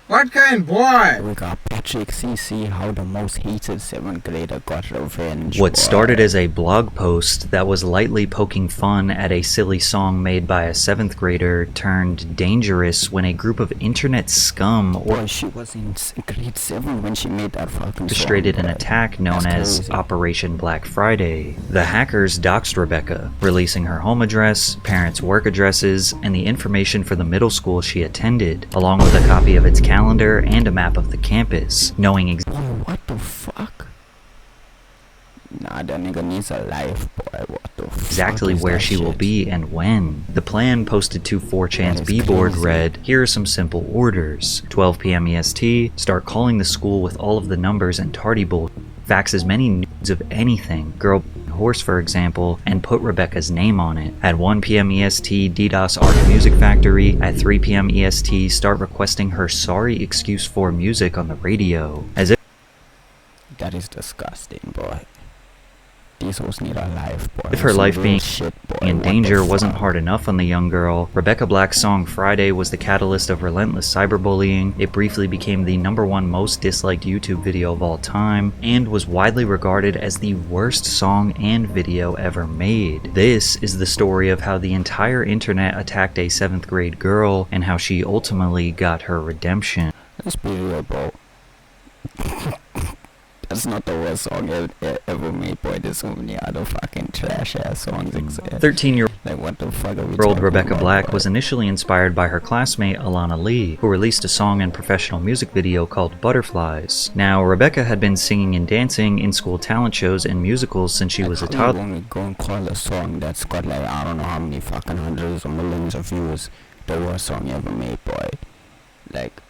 What kind boy? We got Patrick CC, how the most hated 7th grader got revenge. What boy. started as a blog post that was lightly poking fun at a silly song made by a 7th grader turned dangerous when a group of internet scum Boy, she was in grade 7 when she made that fucking orchestrated song, an boy. attack known That's as crazy. Operation Black Friday. The hackers doxed Rebecca, releasing her home address, parents' work addresses, and the information for the middle school she attended, along with a copy of its calendar and a map of the campus, knowing Boy, what the fuck? Nah, that nigga needs a life, boy. What the fuck exactly is where that she will shit? be and when. The plan posted to 4chan's That is B-board crazy. read, here are some simple orders. 12 p.m. EST, start calling the school with all of the numbers and tardy bull. Fax as many nudes of anything, girl, horse for example, and put Rebecca's name on it. At 1 p.m. EST, DDoS Arc Music Factory. At 3 p.m. EST, start requesting her sorry excuse for music on the radio. As if That is disgusting, boy. These hoes need a life, boy. If her Some life real being shit, boy. in What the danger wasn't fuck? hard enough on the young girl, Rebecca Black's song Friday was the catalyst of relentless cyberbullying. It briefly became the #1 most disliked YouTube video of all time, and was widely regarded as the worst song and video ever made. This is the story of how the entire internet attacked a 7th grade girl, and how she ultimately got her redemption. Let's be real, bro. That's not the worst song ever made, boy. There's so many other fucking trash ass songs exist. 13-year-old Like, what the fuck are we talking Rebecca about, Black boy? was initially inspired by her classmate Alana Lee, who released a song and professional music video called Butterflies. Now, Rebecca had been singing and dancing in school talent shows and musicals since she was a How you toddler. want me to go and call a song that's got like I don't know how many fucking hundreds or millions of views the worst song ever made, boy. Like,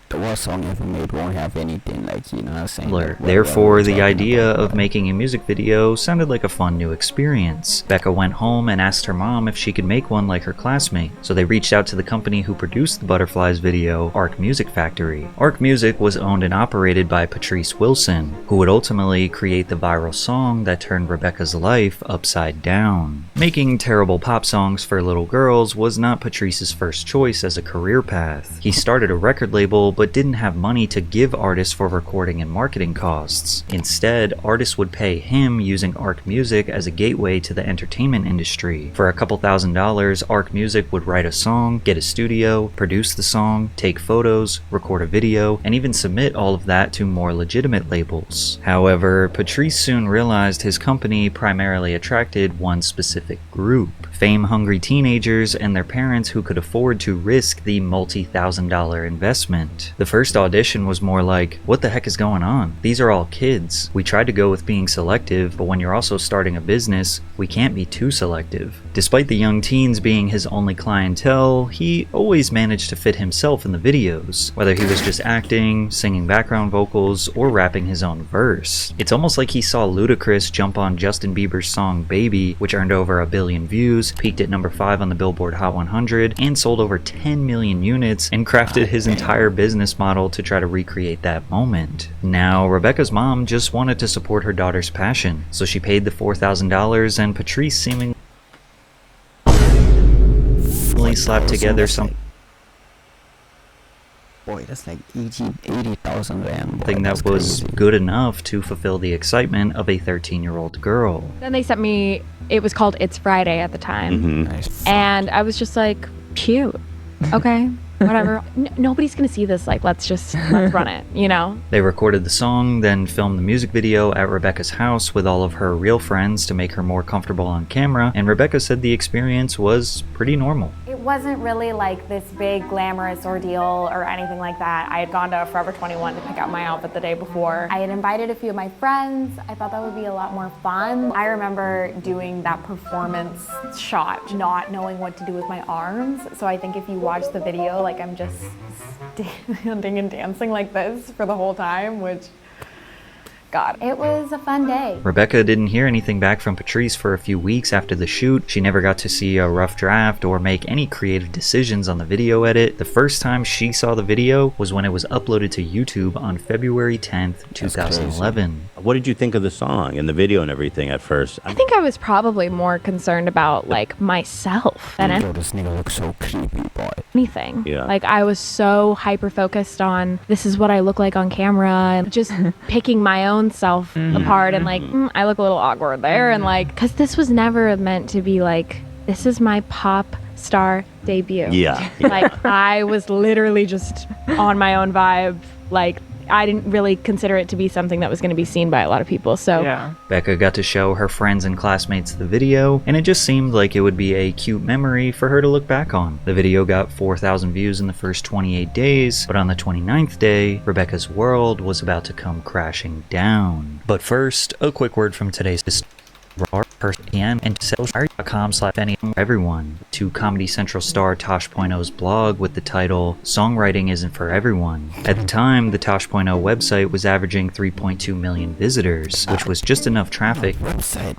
the worst song ever made won't have anything, like, you know what I'm saying? Like, what are Therefore, we the talking idea about, of boy? making a music video sounded like a fun new experience. Becca went home and asked her mom if she could make one like her classmate, so they reached out to the company who produced the Butterflies video, Arc Music Factory. Arc Music was owned and operated by Patrice Wilson, who would ultimately create the viral song that turned Rebecca's life upside down. Making terrible pop songs for little girls was not Patrice's first choice as a career path. He started a record label but didn't have money to give artists for recording and marketing costs. Instead, artists would pay him using Arc Music as a gateway to the entertainment industry. For a couple $1,000s, Arc Music would write a song, get a studio, produce the song, take photos, record a video, and even submit all of that to more legitimate labels. However, Patrice soon realized his company primarily attracted one specific group: fame-hungry teenagers and their parents who could afford to risk the multi-$1,000 investment. The first audition was more like, what the heck is going on? These are all kids. We tried to go with being selective, but when you're also starting a business, we can't be too selective. Despite the young teens being his only clientele, he always managed to fit himself in the videos, whether he was just acting, singing background vocals, or rapping his own verse. It's almost like he saw Ludacris jump on Justin Bieber's song Baby, which earned over 1 billion views, peaked at #5 on the Billboard Hot 100, and sold over 10 million units, and crafted his entire business model to try to recreate that moment. Now, Rebecca's mom just wanted to support her daughter's passion, so she paid the $4,000, and Patrice seemingly slapped together something Boy, that's like 80,000 rand. Boy, that that's was crazy. good enough to fulfill the excitement of a 13-year-old girl. Then they sent me, it was called It's Friday at the time. Nice. And I was just like, cute. Okay, whatever. Nobody's going to see this. Like, let's run it, you know? They recorded the song, then filmed the music video at Rebecca's house with all of her real friends to make her more comfortable on camera, and Rebecca said the experience was pretty normal. It wasn't really like this big glamorous ordeal or anything like that. I had gone to Forever 21 to pick out my outfit the day before. I had invited a few of my friends. I thought that would be a lot more fun. I remember doing that performance shot, not knowing what to do with my arms. So I think if you watch the video, like I'm just standing and dancing like this for the whole time, which God. It was a fun day. Rebecca didn't hear anything back from Patrice for a few weeks after the shoot. She never got to see a rough draft or make any creative decisions on the video edit. The first time she saw the video was when it was uploaded to YouTube on February 10th, 2011. What did you think of the song and the video and everything at first? I think I was probably more concerned about like myself than Yo, this nigga looks so creepy, boy. anything. Yeah. Like I was so hyper focused on this is what I look like on camera and just picking my own self apart and like I look a little awkward there and like because this was never meant to be like this is my pop star debut. Yeah. Like I was literally just on my own vibe. Like I didn't really consider it to be something that was going to be seen by a lot of people. So Yeah. Becca got to show her friends and classmates the video, and it just seemed like it would be a cute memory for her to look back on. The video got 4,000 views in the first 28 days, but on the 29th day, Rebecca's world was about to come crashing down. But first, a quick word from today's and everyone to Comedy Central star Tosh Pointo's blog with the title Songwriting Isn't for Everyone. At the time, the Tosh Pointo website was averaging 3.2 million visitors, which was just enough traffic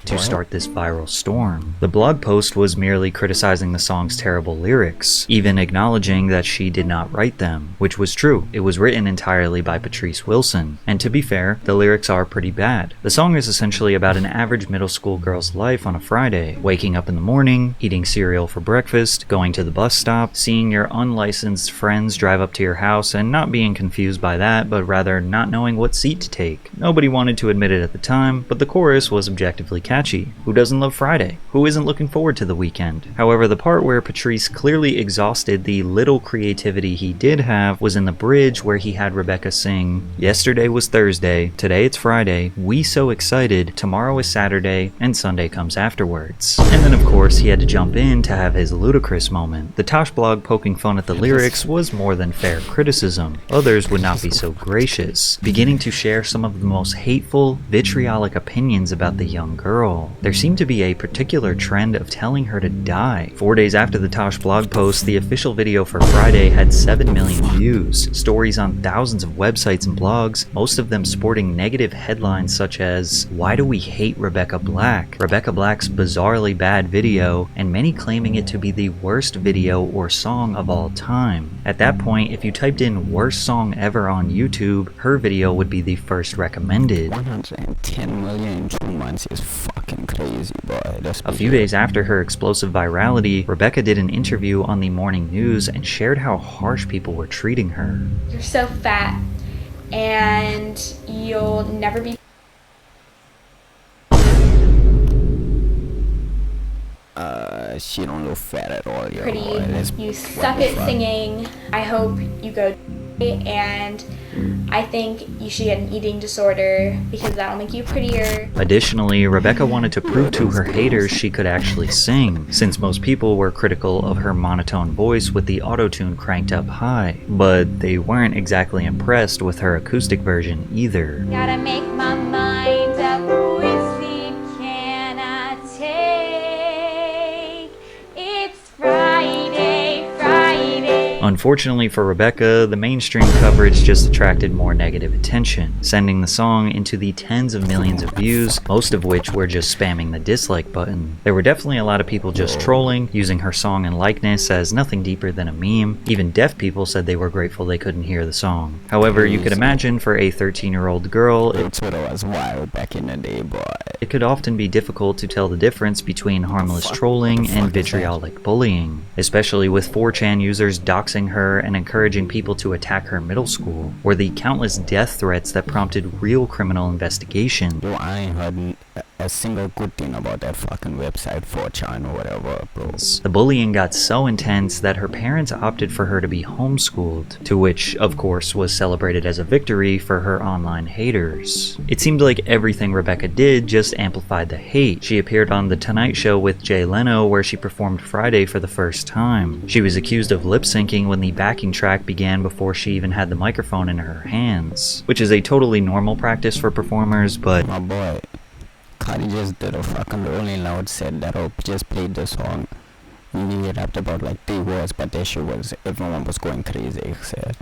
to start this viral storm. The blog post was merely criticizing the song's terrible lyrics, even acknowledging that she did not write them, which was true. It was written entirely by Patrice Wilson, and to be fair, the lyrics are pretty bad. The song is essentially about an average middle school girl's life on a Friday, waking up in the morning, eating cereal for breakfast, going to the bus stop, seeing your unlicensed friends drive up to your house and not being confused by that, but rather not knowing what seat to take. Nobody wanted to admit it at the time, but the chorus was objectively catchy. Who doesn't love Friday? Who isn't looking forward to the weekend? However, the part where Patrice clearly exhausted the little creativity he did have was in the bridge where he had Rebecca sing, "Yesterday was Thursday, today it's Friday, we so excited, tomorrow is Saturday, and Sunday comes afterwards." And then of course he had to jump in to have his ludicrous moment. The Tosh blog poking fun at the lyrics was more than fair criticism. Others would not be so gracious, beginning to share some of the most hateful, vitriolic opinions about the young girl. There seemed to be a particular trend of telling her to die. 4 days after the Tosh blog post, the official video for Friday had 7 million views, stories on thousands of websites and blogs, most of them sporting negative headlines such as, "Why do we hate Rebecca Black?" Rebecca Black's bizarrely bad video, and many claiming it to be the worst video or song of all time. At that point, if you typed in worst song ever on YouTube, her video would be the first recommended. 110 million in 2 months is fucking crazy, boy. That's A few days after her explosive virality, Rebecca did an interview on the morning news and shared how harsh people were treating her. You're so fat and you'll never be she don't look fat at all, yo. pretty. Boy. That's You what suck the at fuck. singing. I hope you go and I think you should get an eating disorder because that'll make you prettier. Additionally, Rebecca wanted to prove to her haters she could actually sing, since most people were critical of her monotone voice with the auto-tune cranked up high, but they weren't exactly impressed with her acoustic version either. Gotta make my mind up, which seat can I take? It's Friday, Friday. Unfortunately for Rebecca, the mainstream coverage just attracted more negative attention, sending the song into the tens of millions of views, most of which were just spamming the dislike button. There were definitely a lot of people just trolling, using her song and likeness as nothing deeper than a meme. Even deaf people said they were grateful they couldn't hear the song. However, you could imagine for a 13-year-old girl, Twitter was wild back in the day, boy. it could often be difficult to tell the difference between harmless trolling and vitriolic bullying, especially with 4chan users doxing her and encouraging people to attack her middle school, or the countless death threats that prompted real criminal investigation. Yo, I ain't heard a single good thing about that fucking website, 4chan or whatever, bro. The bullying got so intense that her parents opted for her to be homeschooled, to which, of course, was celebrated as a victory for her online haters. It seemed like everything Rebecca did just amplified the hate. She appeared on The Tonight Show with Jay Leno, where she performed Friday for the first time. She was accused of lip-syncing when the backing track began before she even had the microphone in her hands, which is a totally normal practice for performers, but My boy, Cardi just did a fucking Rolling Loud set that just played the song. He rapped about like 3 words, but that shit was, everyone was going crazy. So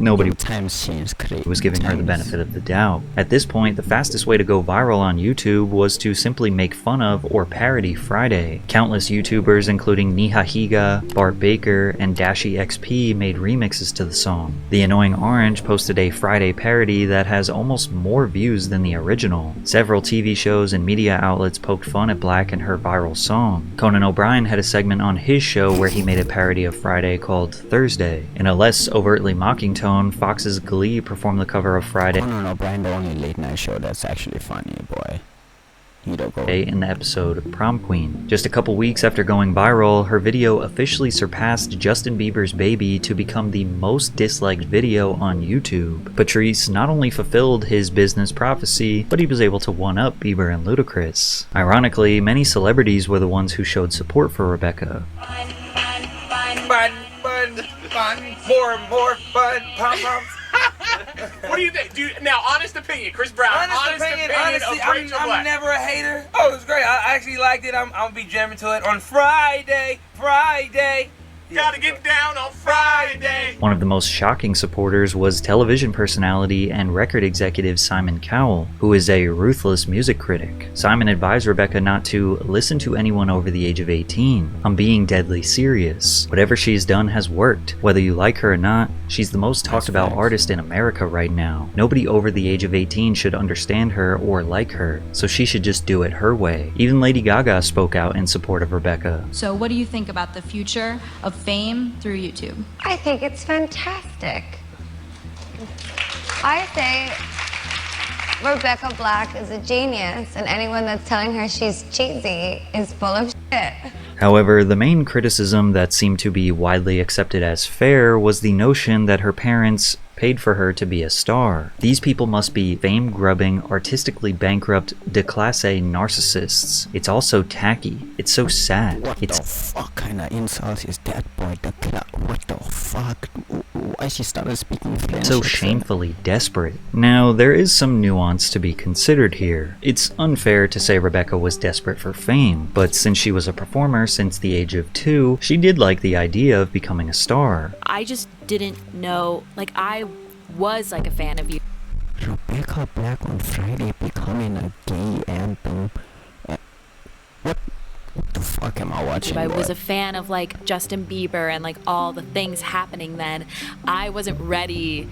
Nobody Times change crazy. was giving her the benefit of the doubt. At this point, the fastest way to go viral on YouTube was to simply make fun of or parody Friday. Countless YouTubers, including Nihahiga, Bart Baker, and Dashi XP, made remixes to the song. The Annoying Orange posted a Friday parody that has almost more views than the original. Several TV shows and media outlets poked fun at Black and her viral song. Conan O'Brien had a segment on his show where he made a parody of Friday called Thursday. In a less overtly mocking tone, Fox's Glee performed the cover of Friday Conan O'Brien, the only late night show that's actually funny, boy. He don't go. in the episode Prom Queen. Just a couple weeks after going viral, her video officially surpassed Justin Bieber's Baby to become the most disliked video on YouTube. Patrice not only fulfilled his business prophecy, but he was able to one-up Bieber and Ludacris. Ironically, many celebrities were the ones who showed support for Rebecca. Fun, more fun, pom-poms. What do you think? Now, honest opinion, Chris Brown. Honest opinion honestly, of Rachel I'm Black. never a hater. Oh, it was great. I actually liked it. I'm gonna be jamming to it on Friday. Gotta get down on Friday. One of the most shocking supporters was television personality and record executive Simon Cowell, who is a ruthless music critic. Simon advised Rebecca not to listen to anyone over the age of 18. I'm being deadly serious. Whatever she's done has worked. Whether you like her or not, she's the most talked about artist in America right now. Nobody over the age of 18 should understand her or like her, so she should just do it her way. Even Lady Gaga spoke out in support of Rebecca. So what do you think about the future of fame through YouTube? I think it's fantastic. I say Rebecca Black is a genius, and anyone that's telling her she's cheesy is full of shit. However, the main criticism that seemed to be widely accepted as fair was the notion that her parents paid for her to be a star. These people must be fame-grubbing, artistically bankrupt, déclassé narcissists. It's all so tacky. It's so sad. What the fuck kind of insult is that, boy? What the fuck? Why she started speaking French? So shamefully desperate. Now, there is some nuance to be considered here. It's unfair to say Rebecca was desperate for fame, but since she was a performer since the age of 2, she did like the idea of becoming a star. I just didn't know, like, I was like a fan of you. Rebecca Black on Friday becoming a gay anthem. What the fuck am I watching? I was a fan of like Justin Bieber and like all the things happening then. I wasn't ready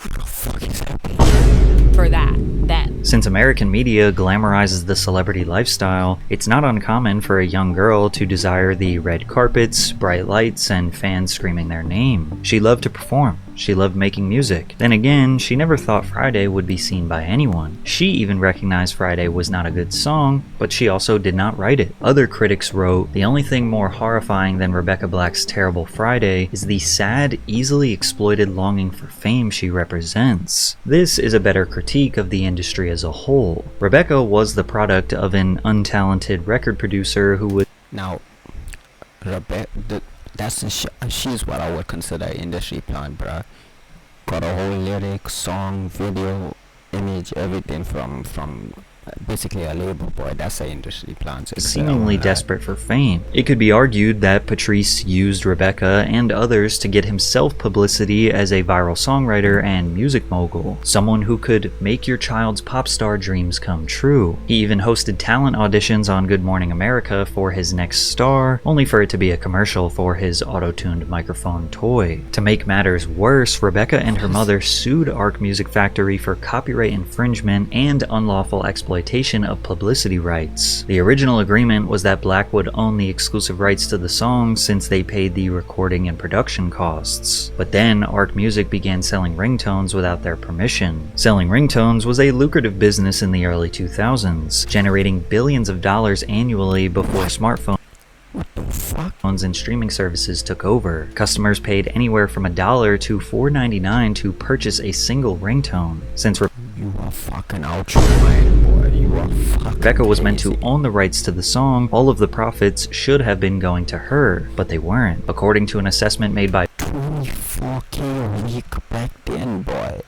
What the fuck is happening? for that then. Since American media glamorizes the celebrity lifestyle, it's not uncommon for a young girl to desire the red carpets, bright lights, and fans screaming their name. She loved to perform. She loved making music. Then again, she never thought Friday would be seen by anyone. She even recognized Friday was not a good song, but she also did not write it. Other critics wrote, "The only thing more horrifying than Rebecca Black's terrible Friday is the sad, easily exploited longing for fame she represents." This is a better critique of the industry as a whole. Rebecca was the product of an untalented record producer who was Now, Rebecca, she's what I would consider industry plant, bruh. Got a whole lyric, song, video, image, everything from basically a label boy. That's an industry plant. seemingly desperate for fame. It could be argued that Patrice used Rebecca and others to get himself publicity as a viral songwriter and music mogul, someone who could make your child's pop star dreams come true. He even hosted talent auditions on Good Morning America for his next star, only for it to be a commercial for his auto-tuned microphone toy. To make matters worse, Rebecca and her mother sued Arc Music Factory for copyright infringement and unlawful exploitation of publicity rights. The original agreement was that Black would own the exclusive rights to the song since they paid the recording and production costs. But then Arc Music began selling ringtones without their permission. Selling ringtones was a lucrative business in the early 2000s, generating billions of dollars annually before smartphones and streaming services took over. Customers paid anywhere from $1 to $4.99 to purchase a single ringtone. Since you are fucking out your mind, boy. You are fucking Rebecca was meant to own the rights to the song, all of the profits should have been going to her, but they weren't. According to an assessment made by 24K a week back then, boy.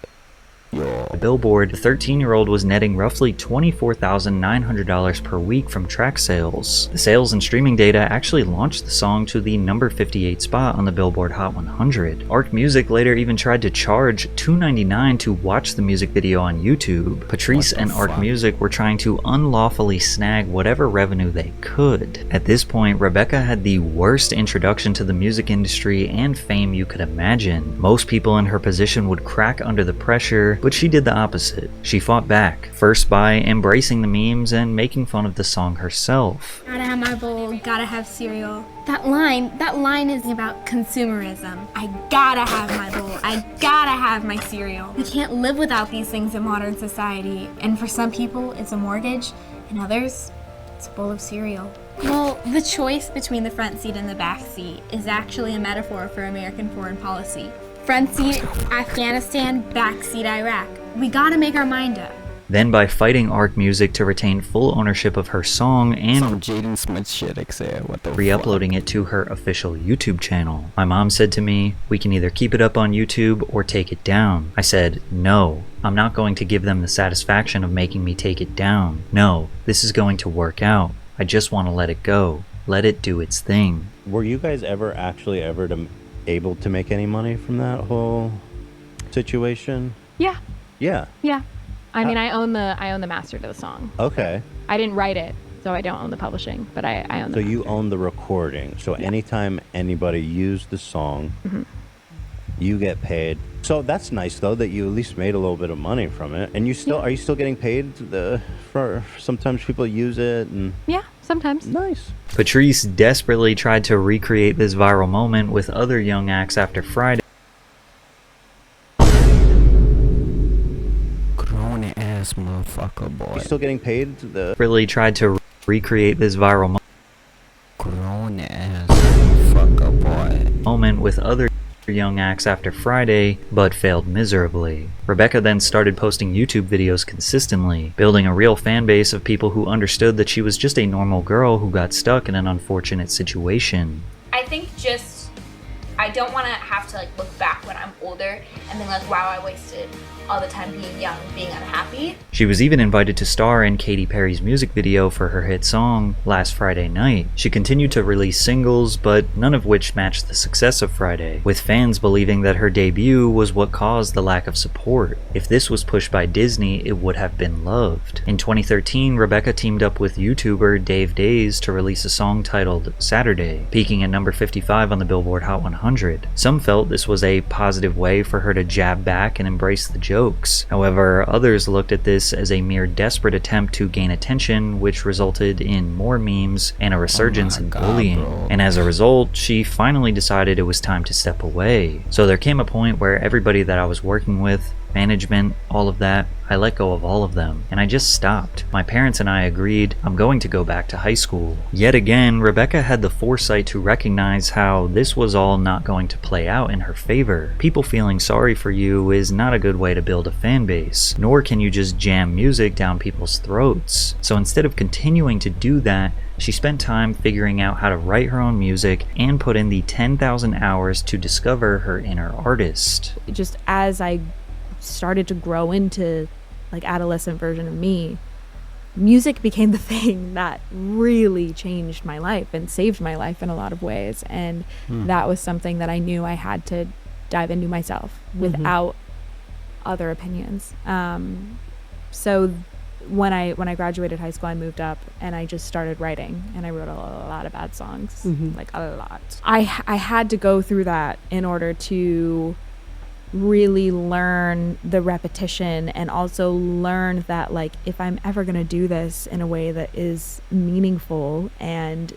Yo. Billboard, the 13-year-old was netting roughly $24,900 per week from track sales. The sales and streaming data actually launched the song to the number 58 spot on the Billboard Hot 100. Arc Music later even tried to charge $2.99 to watch the music video on YouTube. Patrice and Arc Music were trying to unlawfully snag whatever revenue they could. At this point, Rebecca had the worst introduction to the music industry and fame you could imagine. Most people in her position would crack under the pressure, but she did the opposite. She fought back, first by embracing the memes and making fun of the song herself. Gotta have my bowl, gotta have cereal. That line is about consumerism. I gotta have my bowl, I gotta have my cereal. We can't live without these things in modern society, and for some people it's a mortgage, and others, it's a bowl of cereal. Well, the choice between the front seat and the back seat is actually a metaphor for American foreign policy. Front seat, Afghanistan, back seat, Iraq. We gotta make our mind up. Then by fighting Arc Music to retain full ownership of her song and Jaden Smith shit, what the re-uploading it to her official YouTube channel. My mom said to me, "We can either keep it up on YouTube or take it down." I said, "No, I'm not going to give them the satisfaction of making me take it down. No, this is going to work out. I just want to let it go. Let it do its thing." Were you guys ever able to make any money from that whole situation? Yeah. Yeah. Yeah. I mean, I own the master to the song. Okay. I didn't write it, so I don't own the publishing, but I own the So you own the recording. So anytime anybody used the song, you get paid. So that's nice though that you at least made a little bit of money from it. And you still are you still getting paid for sometimes people use it and Yeah, sometimes. Nice. Patrice desperately tried to recreate this viral moment with other young acts after Friday. Grown ass motherfucker, boy. You still getting paid Really tried to recreate this viral grown ass motherfucker, boy. moment with other young acts after Friday, but failed miserably. Rebecca then started posting YouTube videos consistently, building a real fan base of people who understood that she was just a normal girl who got stuck in an unfortunate situation. I think I don't want to have to look back when I'm older and think wow, I wasted all the time being young, being unhappy. She was even invited to star in Katy Perry's music video for her hit song, Last Friday Night. She continued to release singles, but none of which matched the success of Friday, with fans believing that her debut was what caused the lack of support. If this was pushed by Disney, it would have been loved. In 2013, Rebecca teamed up with YouTuber Dave Days to release a song titled Saturday, peaking at number 55 on the Billboard Hot 100. Some felt this was a positive way for her to jab back and embrace the jokes. However, others looked at this as a mere desperate attempt to gain attention, which resulted in more memes and a resurgence in bullying. And as a result, she finally decided it was time to step away. So there came a point where everybody that I was working with, management, all of that, I let go of all of them, and I just stopped. My parents and I agreed I'm going to go back to high school. Yet again, Rebecca had the foresight to recognize how this was all not going to play out in her favor. People feeling sorry for you is not a good way to build a fan base, nor can you just jam music down people's throats. So instead of continuing to do that, she spent time figuring out how to write her own music and put in the 10,000 hours to discover her inner artist. Just as I started to grow into adolescent version of me, music became the thing that really changed my life and saved my life in a lot of ways, and that was something that I knew I had to dive into myself without other opinions. So when I graduated high school, I moved up and I just started writing, and I wrote a lot of bad songs, a lot. I had to go through that in order to really learn the repetition, and also learn that if I'm ever gonna do this in a way that is meaningful and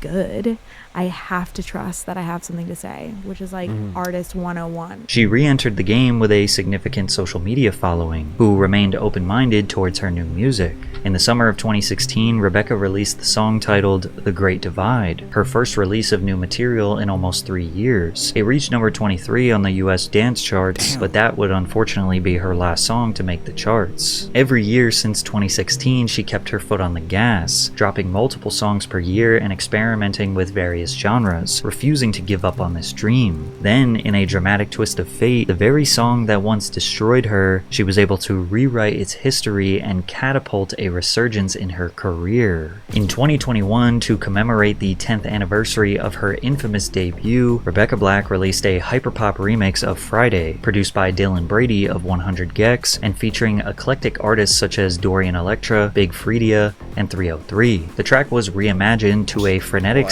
good, I have to trust that I have something to say, which is artist 101. She re-entered the game with a significant social media following, who remained open-minded towards her new music. In the summer of 2016, Rebecca released the song titled The Great Divide, her first release of new material in almost 3 years. It reached number 23 on the US dance charts, but that would unfortunately be her last song to make the charts. Every year since 2016, she kept her foot on the gas, dropping multiple songs per year and experimenting experimenting with various genres, refusing to give up on this dream. Then, in a dramatic twist of fate, the very song that once destroyed her, she was able to rewrite its history and catapult a resurgence in her career. In 2021, to commemorate the 10th anniversary of her infamous debut, Rebecca Black released a hyperpop remix of Friday, produced by Dylan Brady of 100 gecs and featuring eclectic artists such as Dorian Electra, Big Freedia, and 303. The track was reimagined to a frenetic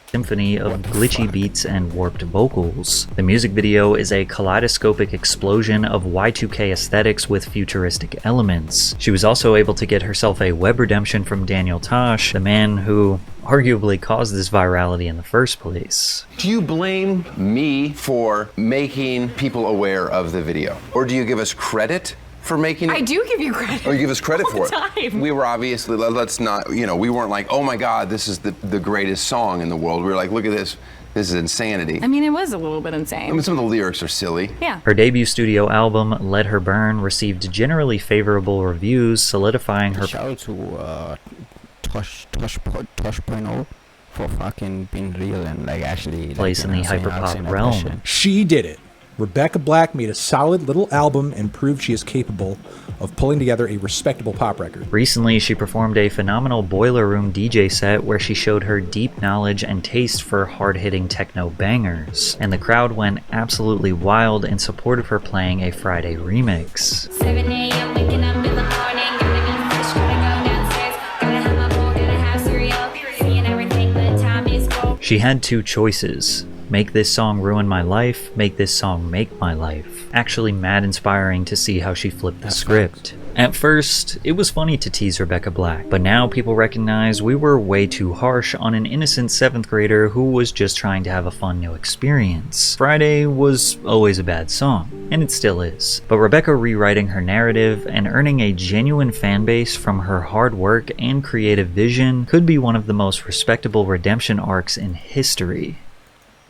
symphony of glitchy beats and warped vocals. The music video is a kaleidoscopic explosion of Y2K aesthetics with futuristic elements. She was also able to get herself a web redemption from Daniel Tosh, the man who arguably caused this virality in the first place. Do you blame me for making people aware of the video? Or do you give us credit for making it? I do give you credit. Or you give us credit for all the it. time. We were obviously, let's not, we weren't like, oh my God, this is the greatest song in the world. We were like, look at this. This is insanity. I mean, it was a little bit insane. I mean, some of the lyrics are silly. Yeah. Her debut studio album, Let Her Burn, received generally favorable reviews, solidifying her Shout out to Tosh.0 for fucking being real and like actually place in the hyperpop realm. She did it. Rebecca Black made a solid little album and proved she is capable of pulling together a respectable pop record. Recently, she performed a phenomenal Boiler Room DJ set where she showed her deep knowledge and taste for hard-hitting techno bangers, and the crowd went absolutely wild in support of her playing a Friday remix. 7 a.m. waking up in the morning, gotta be fresh, gotta go downstairs, gotta have my bowl, gotta have cereal, seeing everything, but time is gold. She had two choices. Make this song ruin my life, make this song make my life. Actually mad inspiring to see how she flipped the script. At first, it was funny to tease Rebecca Black, but now people recognize we were way too harsh on an innocent 7th grader who was just trying to have a fun new experience. Friday was always a bad song, and it still is. But Rebecca rewriting her narrative and earning a genuine fan base from her hard work and creative vision could be one of the most respectable redemption arcs in history.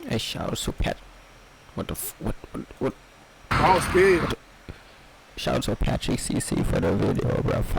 Hey, shout out to Pat. What? Oh, speed. Shout out to Patrick CC for the video, bro.